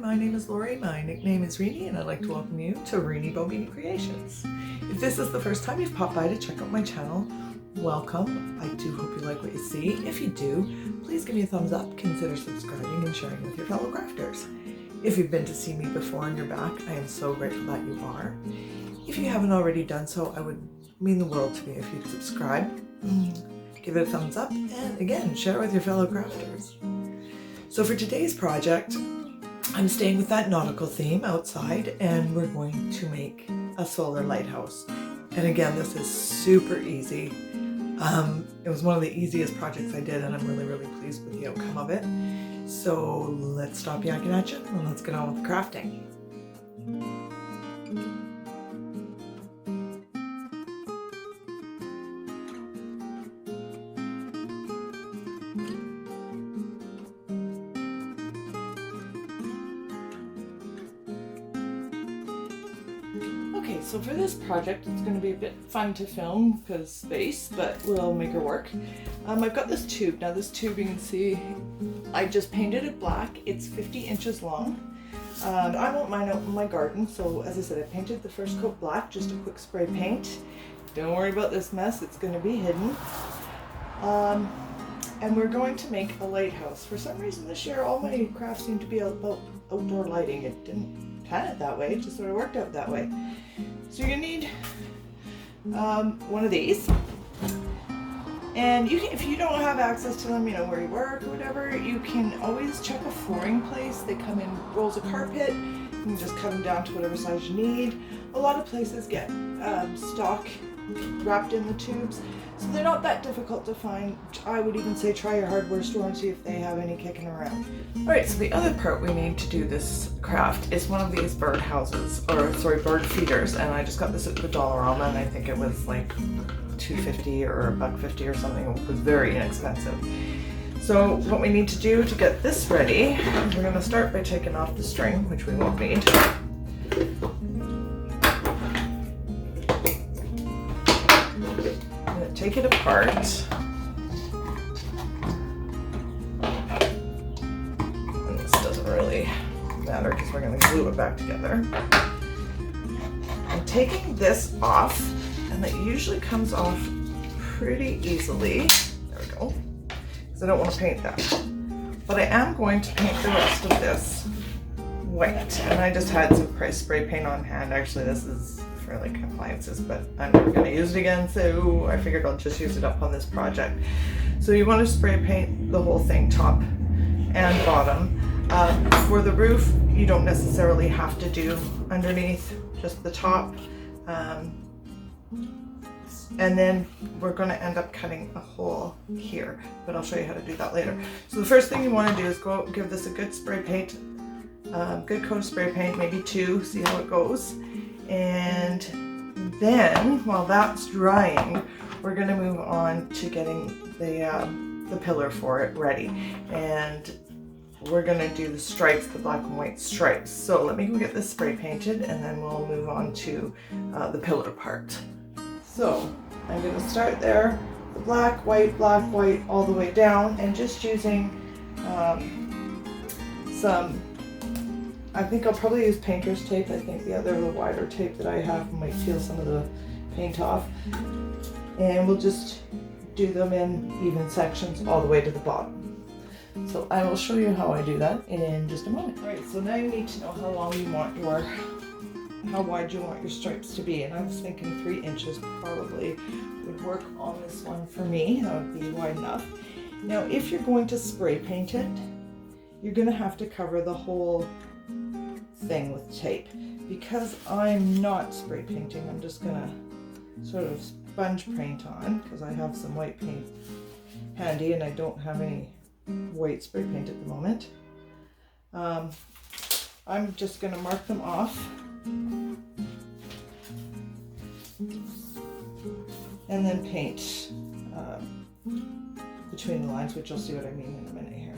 my name is Lori, my nickname is Reenie, and I'd like to welcome you to Reenie Bobini Creations. If this is the first time you've popped by to check out my channel, welcome. I do hope you like what you see. If you do, please give me a thumbs up, consider subscribing and sharing with your fellow crafters. If you've been to see me before and you're back, I am so grateful that you are. If you haven't already done so, I would mean the world to me if you'd subscribe, give it a thumbs up, and again, share it with your fellow crafters. So for today's project, I'm staying with that nautical theme outside, and we're going to make a solar lighthouse. And again, this is super easy. It was one of the easiest projects I did, and I'm really pleased with the outcome of it. So let's stop yakking at you and let's get on with the crafting. Okay, so for this project, it's going to be a bit fun to film because space, but we'll make her work. I've got this tube. Now this tube, you can see, I just painted it black. It's 50 inches long. I want mine out in my garden, so as I said, I painted the first coat black, just a quick spray paint. Don't worry about this mess, it's going to be hidden. And we're going to make a lighthouse. For some reason this year, all my crafts seem to be about outdoor lighting. It didn't plan it that way, it just sort of worked out that way. So you're going to need one of these. And you can, if you don't have access to them, you know, where you work or whatever, you can always check a flooring place. They come in rolls of carpet. You can just cut them down to whatever size you need. A lot of places get stock wrapped in the tubes, so they're not that difficult to find. I would even say try your hardware store and see if they have any kicking around. Alright, so the other part we need to do this craft is one of these bird houses, or sorry, bird feeders, and I just got this at the Dollarama, and I think it was like $2.50 or $1.50 or something. It was very inexpensive. So what we need to do to get this ready, we're going to start by taking off the string, which we won't need. I'm going to take it apart. And this doesn't really matter because we're going to glue it back together. I'm taking this off, and that usually comes off pretty easily. There we go. Because I don't want to paint that. But I am going to paint the rest of this white. And I just had some spray paint on hand. Actually, this is for like appliances, but I'm never going to use it again, so I figured I'll just use it up on this project. So you want to spray paint the whole thing, top and bottom. For the roof, you don't necessarily have to do underneath, just the top. And then we're going to end up cutting a hole here, but I'll show you how to do that later. So the first thing you want to do is go out and give this a good spray paint, good coat of spray paint, maybe 2, see how it goes. And then while that's drying, we're going to move on to getting the pillar for it ready. And we're going to do the stripes, the black and white stripes. So let me go get this spray painted, and then we'll move on to the pillar part. So I'm going to start there, the black, white, all the way down, and just using some, I think I'll probably use painter's tape. I think the wider tape that I have might peel some of the paint off. And we'll just do them in even sections all the way to the bottom. So I will show you how I do that in just a moment. Alright, so now you need to know how long you want how wide you want your stripes to be, and I was thinking 3 inches probably would work on this one for me. That would be wide enough. Now if you're going to spray paint it, you're going to have to cover the whole thing with tape. Because I'm not spray painting, I'm just going to sort of sponge paint on, because I have some white paint handy and I don't have any white spray paint at the moment. I'm just going to mark them off and then paint between the lines, which you'll see what I mean in a minute here.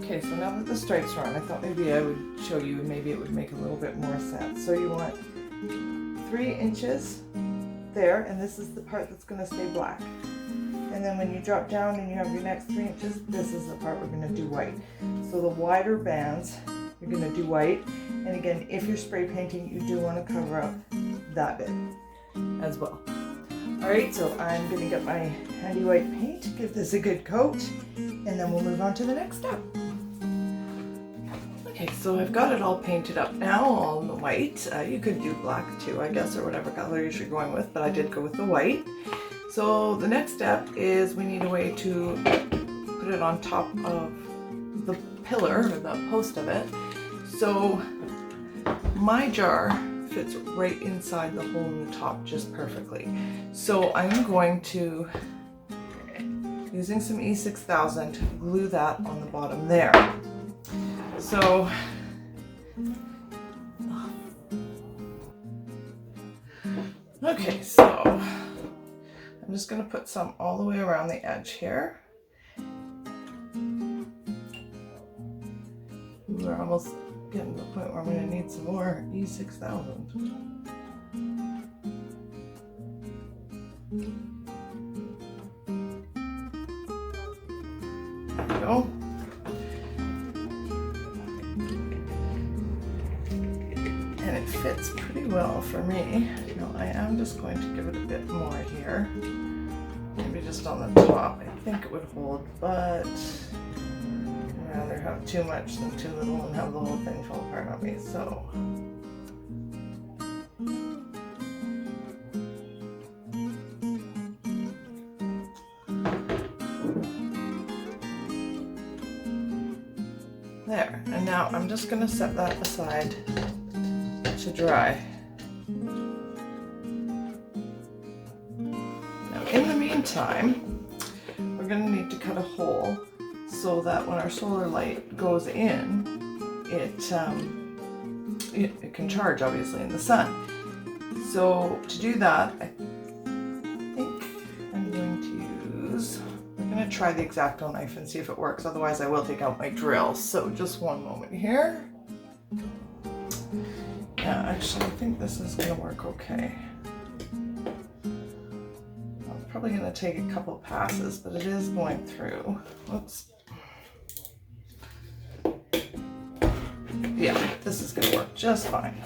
Okay, so now that the stripes are on, I thought maybe I would show you, maybe it would make a little bit more sense. So you want 3 inches there, and this is the part that's going to stay black. And then when you drop down and you have your next 3 inches, this is the part we're going to do white. So the wider bands, you're going to do white. And again, if you're spray painting, you do want to cover up that bit as well. All right, so I'm going to get my handy white paint, give this a good coat, and then we'll move on to the next step. Okay, so I've got it all painted up now on the white. You could do black too, I guess, or whatever color you're going with, but I did go with the white. So the next step is we need a way to put it on top of the pillar, or the post of it. So my jar fits right inside the hole in the top just perfectly. So I'm going to, using some E6000, glue that on the bottom there. So okay, so I'm just going to put some all the way around the edge here. We're almost getting to the point where I'm going to need some more E6000. There we go. And it fits pretty well for me. Now I am just going to give it a bit more here. Maybe just on the top. I think it would hold, but I'd rather have too much than too little and have the whole thing fall apart on me, so. There, and now I'm just going to set that aside to dry. Now in the meantime, we're going to need to cut a hole so that when our solar light goes in, it can charge obviously in the sun. So to do that, I think I'm going to use, we're going to try the X-Acto knife and see if it works, otherwise I will take out my drill. So just one moment here. Yeah, actually I think this is going to work okay. I'm probably going to take a couple passes, but it is going through. Whoops. Yeah, this is going to work just fine.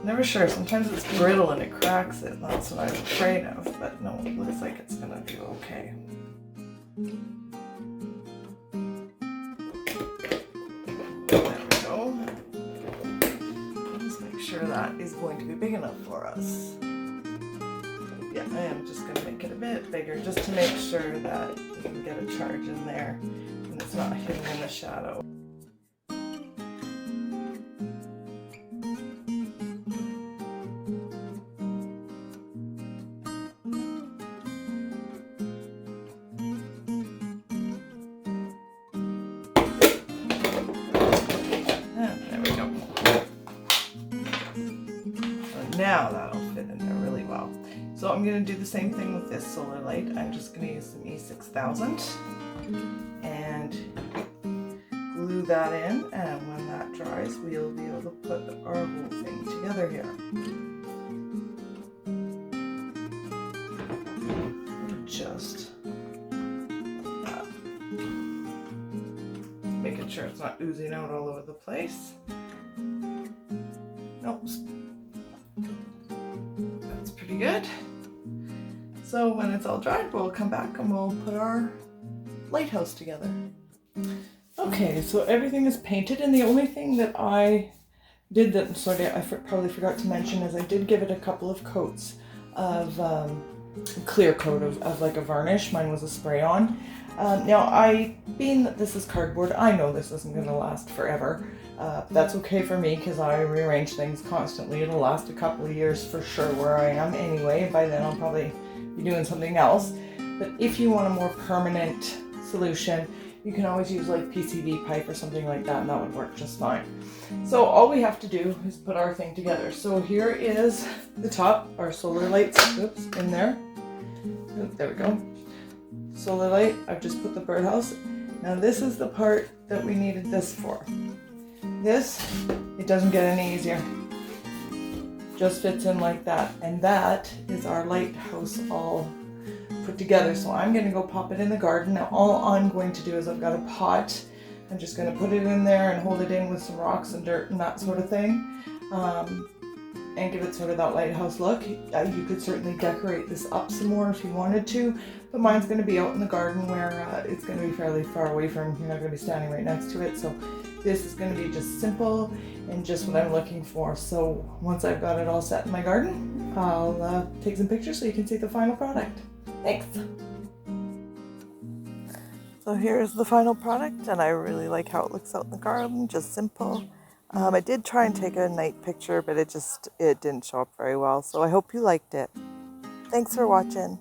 Never sure, sometimes it's brittle and it cracks it, that's what I'm afraid of, but no, it looks like it's going to do okay. There we go. Let's make sure that is going to be big enough for us. Yeah, I am just going to make it a bit bigger just to make sure that you can get a charge in there and it's not hidden in the shadow. Now that'll fit in there really well. So I'm going to do the same thing with this solar light. I'm just going to use some E6000 and glue that in, and when that dries we'll be able to put our whole thing together here. Just like that. Making sure it's not oozing out all over the place. Nope. That's pretty good. So when it's all dried, we'll come back and we'll put our lighthouse together. Okay, so everything is painted, and the only thing that I did that, sorry, I probably forgot to mention, is I did give it a couple of coats of clear coat of like a varnish. Mine was a spray on. Now, being that this is cardboard, I know this isn't going to last forever. That's okay for me because I rearrange things constantly. It'll last a couple of years for sure where I am anyway. By then I'll probably be doing something else. But if you want a more permanent solution, you can always use like PCV pipe or something like that, and that would work just fine. So all we have to do is put our thing together. So here is the top, our solar lights, oops, in there. Oop, there we go. Solar light, I've just put the birdhouse. Now this is the part that we needed this for. This, it doesn't get any easier. just fits in like that. And that is our lighthouse all put together. So I'm going to go pop it in the garden. Now all I'm going to do is I've got a pot. I'm just going to put it in there and hold it in with some rocks and dirt and that sort of thing, and give it sort of that lighthouse look. You could certainly decorate this up some more if you wanted to, but mine's going to be out in the garden where it's going to be fairly far away from, you're not going to be standing right next to it. So this is going to be just simple and just what I'm looking for. So once I've got it all set in my garden, I'll take some pictures so you can see the final product. Thanks. So here's the final product, and I really like how it looks out in the garden, just simple. I did try and take a night picture, but it didn't show up very well. So I hope you liked it. Thanks for watching.